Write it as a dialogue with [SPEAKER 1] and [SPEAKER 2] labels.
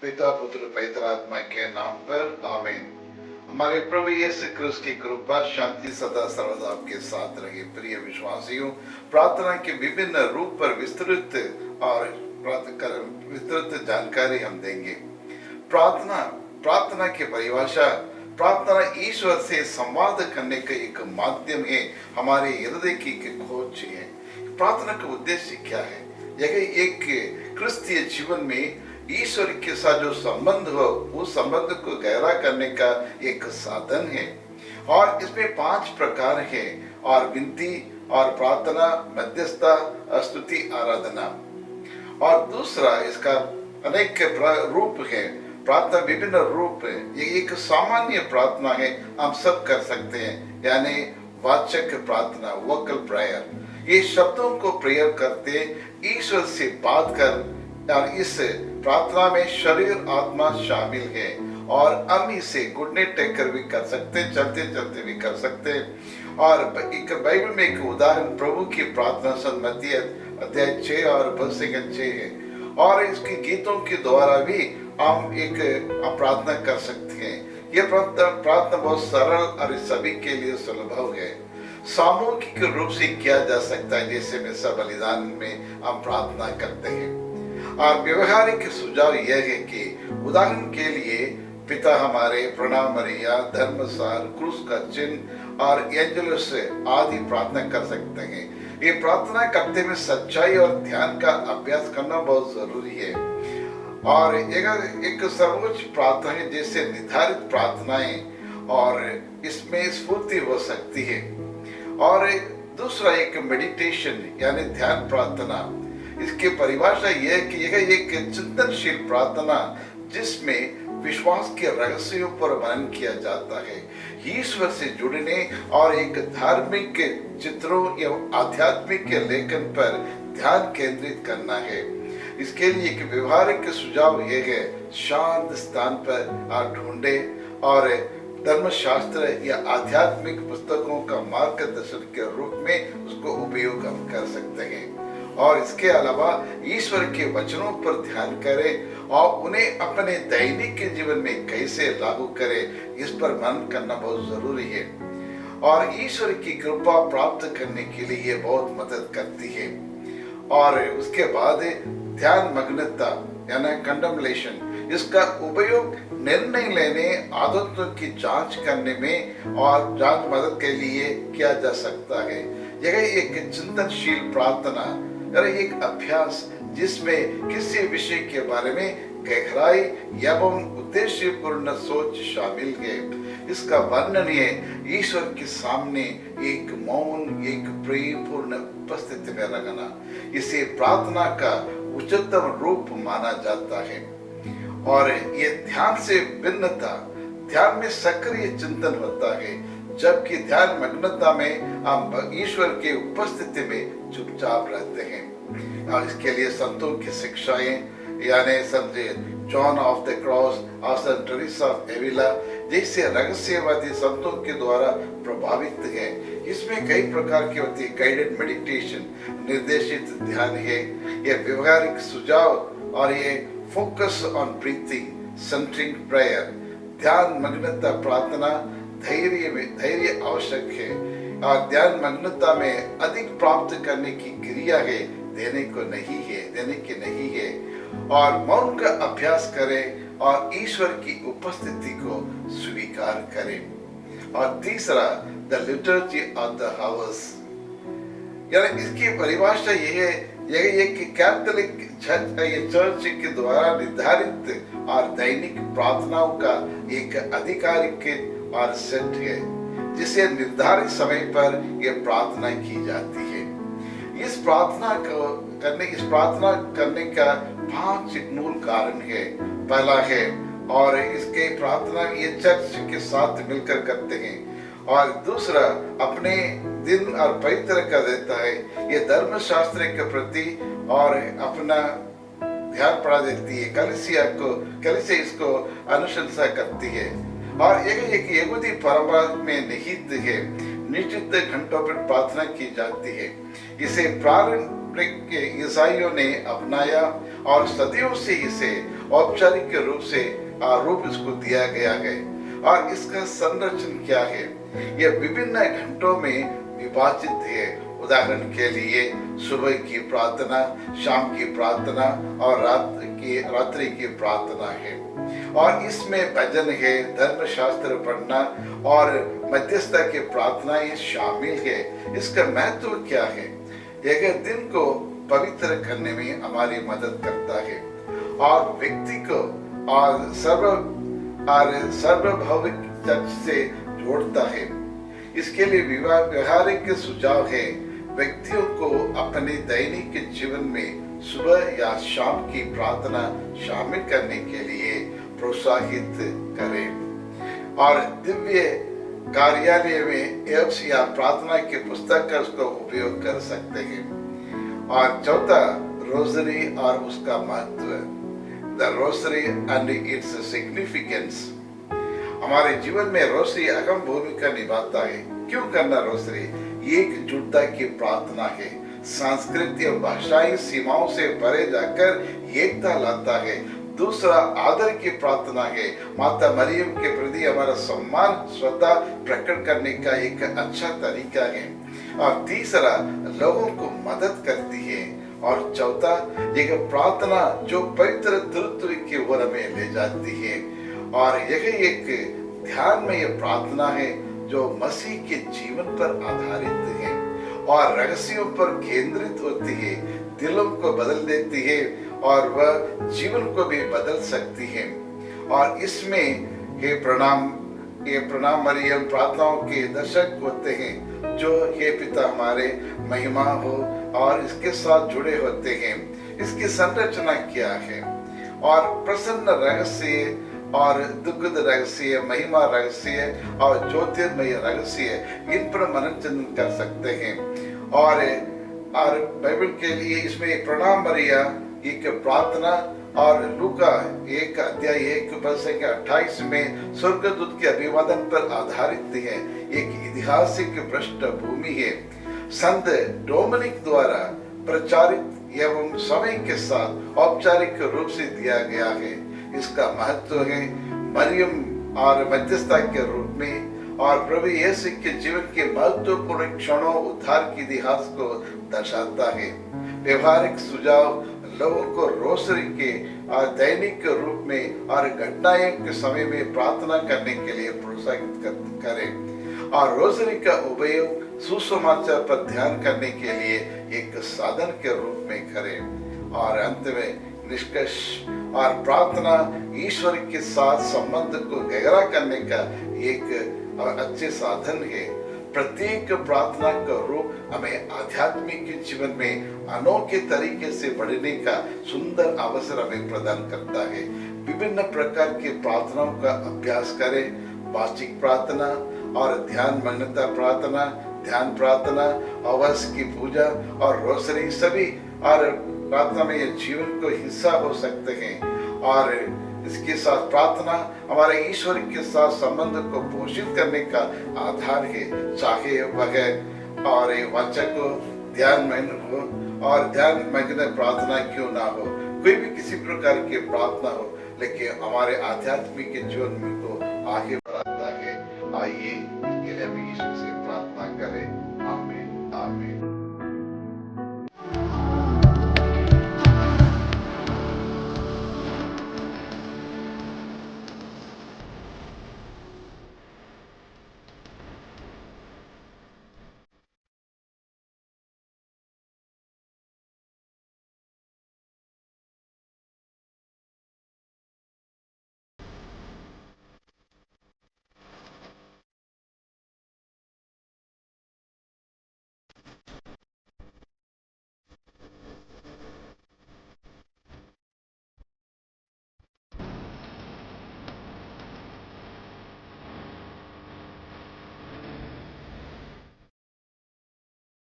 [SPEAKER 1] पिता पुत्र पवित्र आत्मा के नाम पर आमीन। हमारे प्रभु यीशु क्रिस्त की कृपा शांति सदा सर्वदा आपके साथ रहे। प्रिय विश्वासियों, प्रार्थना के विभिन्न रूप पर विस्तृत जानकारी हम देंगे। प्रार्थना प्रार्थना की परिभाषा, प्रार्थना ईश्वर से संवाद करने का एक माध्यम है, हमारे हृदय की खोज है। प्रार्थना का उद्देश्य क्या है? यह एक क्रिस्तीय जीवन में ईश्वर के साथ जो संबंध हो, उस संबंध को गहरा करने का एक साधन है। और इसमें 5 प्रकार है, और विनती और प्रार्थना, मध्यस्थता, स्तुति, आराधना। और दूसरा इसका अनेक रूप है। प्रार्थना विभिन्न रूप है। ये एक सामान्य प्रार्थना है, हम सब कर सकते हैं, यानी वाचक प्रार्थना, वोकल प्रेयर। ये शब्दों को प्रेयर करते ईश्वर से बात कर, और इस प्रार्थना में शरीर आत्मा शामिल है। और हम इसे घुटने टेक कर भी कर सकते, चलते चलते भी कर सकते। और एक बाइबल में एक उदाहरण प्रभु की प्रार्थना मत्ती अध्याय 6 और पद 6 है। और इसके गीतों के द्वारा भी हम एक प्रार्थना कर सकते हैं। यह प्रार्थना बहुत सरल और सभी के लिए सुलभ है। सामूहिक रूप से किया जा सकता है, जैसे में सब बलिदान में हम प्रार्थना करते हैं। और व्यवहारिक सुझाव यह है कि उदाहरण के लिए पिता हमारे, प्रणाम मरिया, धर्मसार, क्रूस का चिन्ह और एंजेलस आदि प्रार्थना कर सकते हैं। ये प्रार्थना करते में सच्चाई और ध्यान का अभ्यास करना बहुत जरूरी है। और एक सर्वोच्च प्रार्थना है, जैसे निर्धारित प्रार्थनाएं, और इसमें स्फूर्ति हो सकती है। और दूसरा एक मेडिटेशन यानी ध्यान प्रार्थना। इसकी परिभाषा यह है कि यह एक चिंतनशील प्रार्थना जिसमें विश्वास के रहस्यों पर मनन किया जाता है, ईश्वर से जुड़ने और एक धार्मिक चित्रों एवं आध्यात्मिक लेखन पर ध्यान केंद्रित करना है। इसके लिए एक व्यवहारिक सुझाव यह है, शांत स्थान पर आप ढूंढे और धर्मशास्त्र या आध्यात्मिक पुस्तकों का मार्गदर्शन के रूप में उसको उपयोग हम कर सकते हैं। और इसके अलावा ईश्वर के वचनों पर ध्यान करें और उन्हें अपने दैनिक जीवन में कैसे लागू करें, इस पर मनन करना बहुत जरूरी है। और ईश्वर की कृपा प्राप्त करने के लिए ये बहुत मदद करती है। और उसके बाद ध्यान मग्नता यानी कंटेम्पलेशन, इसका उपयोग निर्णय लेने, आदतों की जांच करने में और जांच मदद के लिए किया जा सकता है। यह एक चिंतनशील प्रार्थना, एक अभ्यास जिसमें किसी विषय के बारे में गहराई एवं उद्देश्यपूर्ण सोच शामिल है। इसका वर्णन है ईश्वर के सामने एक मौन, एक प्रेमपूर्ण उपस्थिति में रहना। इसे प्रार्थना का उच्चतम रूप माना जाता है। और ये ध्यान से भिन्नता, ध्यान में सक्रिय चिंतन होता है, जबकि ध्यान मग्नता में हम ईश्वर के उपस्थिति में चुपचाप रहते हैं। और इसके लिए संतों की शिक्षाएं, यानी समझे जॉन ऑफ द क्रॉस और सेंट टेरेसा ऑफ अविला जैसे रहस्यवादी संतों के द्वारा प्रभावित है। इसमें कई प्रकार की होती है। गाइडेड मेडिटेशन, निर्देशित ध्यान है, यह व्यवहारिक सुझाव, और ये focus on breathing, centring prayer. ध्यान मग्नता प्रार्थना धैर्य आवश्यक है, और ध्यान मग्नता में अधिक प्राप्त करने की क्रिया है, देने की नहीं है। और मौन का अभ्यास करें और ईश्वर की उपस्थिति को स्वीकार करें। और तीसरा the liturgy of the hours, यानी इसकी परिभाषा यह है कि कैथोलिक चर्च के द्वारा निर्धारित और दैनिक प्रार्थनाओं का एक आधिकारिक और सेट है, जिसे निर्धारित समय पर यह प्रार्थना की जाती है। इस प्रार्थना करने का 5 मूल कारण है। पहला है, और इसके प्रार्थना ये चर्च के साथ मिलकर करते हैं। और दूसरा अपने दिन और पवित्र कर देता है, ये धर्मशास्त्र के प्रति और अपना ध्यान पड़ा देती है। कलीसिया इसको अनुशंसा करती है। और एक यहूदी परंपरा में निहित है, निश्चित घंटों पर प्रार्थना की जाती है। इसे के ईसाइयों ने अपनाया और सदियों से इसे औपचारिक रूप से रूप इसको दिया गया है। और इसका संरचना क्या है? यह विभिन्न घंटों में विभाजित है। उदाहरण के लिए सुबह की प्रार्थना, शाम की प्रार्थना और रात्रि की प्रार्थना है। और इसमें भजन है, धर्मशास्त्र पढ़ना और मध्यस्थता की प्रार्थनाएं शामिल है। इसका महत्व क्या है? यह दिन को पवित्र करने में हमारी मदद करता है और व्यक्ति को और सार्वभौमिक चर्च से जोड़ता है। इसके लिए व्यवहारिक सुझाव है, व्यक्तियों को अपने दैनिक जीवन में सुबह या शाम की प्रार्थना शामिल करने के लिए प्रोत्साहित करें। और दिव्य कार्यालय में एप्स या प्रार्थना की पुस्तक का उसका उपयोग कर सकते हैं। और चौथा, रोजरी और उसका महत्व, the rosary and its significance. हमारे जीवन में रोजरी अहम भूमिका निभाता है। क्यों करना रोजरी? एकजुटता की प्रार्थना है, सांस्कृतिक भाषाई सीमाओं से परे जाकर एकता लाता है। दूसरा, आदर की प्रार्थना है, माता मरियम के प्रति हमारा सम्मान श्रद्धा प्रकट करने का एक अच्छा तरीका है। और तीसरा, लोगों को मदद करती है। और चौथा, यह प्रार्थना जो पवित्र तृत्व की ओर हमें ले जाती है। और यह एक ध्यान में यह प्रार्थना है जो मसीह के जीवन पर आधारित है और रहस्यों पर केंद्रित होती है, दिलों को बदल देती है और वह जीवन को भी बदल सकती है। और इसमें ये प्रणाम मरियम प्रार्थनाओं के दर्शक होते हैं जो हे पिता हमारे महिमा हो और इसके साथ जुड़े होते हैं। इसकी संरचना क्या है? और प्रसन्न रहस्य और दुखद रहस्य, महिमा रहस्य और ज्योतिर्मय रहस्य, इन पर मनन चिंतन कर सकते हैं। और बाइबल के लिए इसमें प्रणाम मरिया एक प्रार्थना और लूका 1:1-28 में स्वर्गदूत के अभिवादन पर आधारित है। एक ऐतिहासिक पृष्ठभूमि है। संत डोमिनिक द्वारा प्रचारित एवं समय के साथ औपचारिक रूप से दिया गया है। इसका महत्व है मरियम और मध्यस्थता के रूप में और प्रभु यीशु के जीवन के महत्वपूर्ण क्षणों उद्धार के इतिहास को दर्शाता है। व्यवहारिक सुझाव, लोगों को रोजरी के दैनिक रूप में और घटनाएं के समय में प्रार्थना करने के लिए प्रोत्साहित करें। और रोजरी का उपयोग सुसमाचार पर ध्यान करने के लिए एक साधन के रूप में करें। और अंत में निष्कर्ष, और प्रार्थना ईश्वर के साथ संबंध को गहरा करने का एक अच्छे साधन है। प्रत्येक प्रार्थना का रूप हमें आध्यात्मिक जीवन में अनोखे तरीके से बढ़ने का सुंदर अवसर हमें प्रदान करता है। विभिन्न प्रकार की प्रार्थनाओं का अभ्यास करें। वाचिक प्रार्थना और ध्यान मग्नता प्रार्थना, ध्यान प्रार्थना, अवस की पूजा और रोसरी सभी और प्रार्थना में ये जीवन को हिस्सा हो सकते हैं। और इसके साथ प्रार्थना हमारे ईश्वर के साथ संबंध को पोषित करने का आधार है। चाहे वह और वाचक हो, ध्यान मग्न हो और ध्यान मग्न प्रार्थना क्यों ना हो, कोई भी किसी प्रकार की प्रार्थना हो, लेकिन हमारे आध्यात्मिक जीवन में को आगे बढ़ाता है। आइए इसके लिए हम ईश्वर से